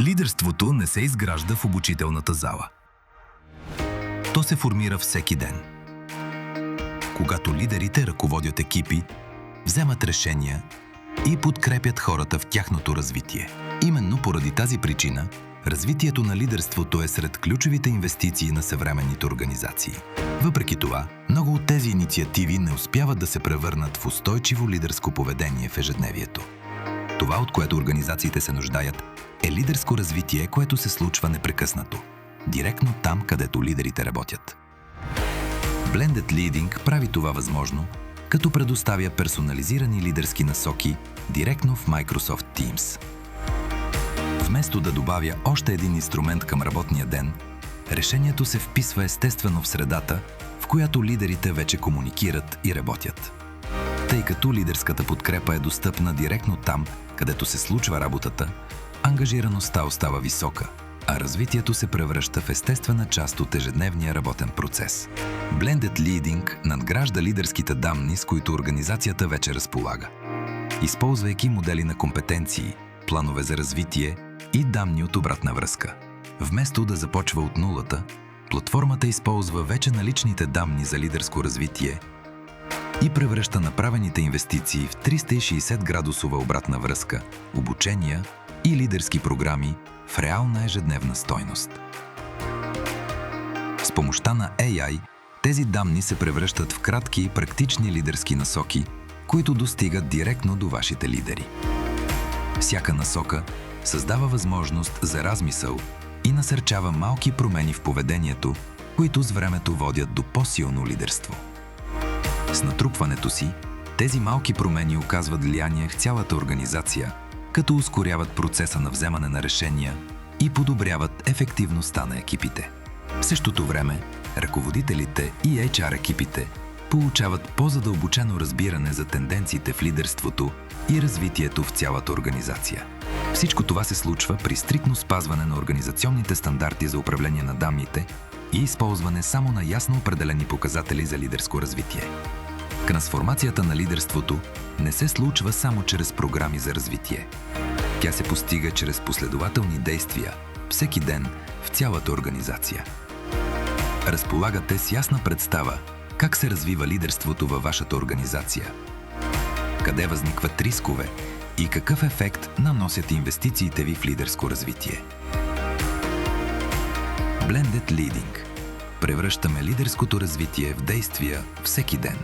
Лидерството не се изгражда в обучителната зала. То се формира всеки ден. Когато лидерите ръководят екипи, вземат решения и подкрепят хората в тяхното развитие. Именно поради тази причина, развитието на лидерството е сред ключовите инвестиции на съвременните организации. Въпреки това, много от тези инициативи не успяват да се превърнат в устойчиво лидерско поведение в ежедневието. Това, от което организациите се нуждаят, е лидерско развитие, което се случва непрекъснато, директно там, където лидерите работят. Blended Leading прави това възможно, като предоставя персонализирани лидерски насоки директно в Microsoft Teams. Вместо да добавя още един инструмент към работния ден, решението се вписва естествено в средата, в която лидерите вече комуникират и работят. Тъй като лидерската подкрепа е достъпна директно там, където се случва работата, ангажираността остава висока, а развитието се превръща в естествена част от ежедневния работен процес. Blended Leading надгражда лидерските данни, с които организацията вече разполага. Използвайки модели на компетенции, планове за развитие и данни от обратна връзка. Вместо да започва от нулата, платформата използва вече наличните данни за лидерско развитие и превръща направените инвестиции в 360-градусова обратна връзка, обучения и лидерски програми в реална ежедневна стойност. С помощта на AI, тези данни се превръщат в кратки и практични лидерски насоки, които достигат директно до вашите лидери. Всяка насока създава възможност за размисъл и насърчава малки промени в поведението, които с времето водят до по-силно лидерство. С натрупването си, тези малки промени оказват влияние в цялата организация, като ускоряват процеса на вземане на решения и подобряват ефективността на екипите. В същото време, ръководителите и HR екипите получават по-задълбочено разбиране за тенденциите в лидерството и развитието в цялата организация. Всичко това се случва при стриктно спазване на организационните стандарти за управление на данните и използване само на ясно определени показатели за лидерско развитие. Трансформацията на лидерството не се случва само чрез програми за развитие. Тя се постига чрез последователни действия, всеки ден, в цялата организация. Разполагате с ясна представа как се развива лидерството във вашата организация, къде възникват рискове и какъв ефект наносят инвестициите ви в лидерско развитие. Blended Leading. Превръщаме лидерското развитие в действия всеки ден.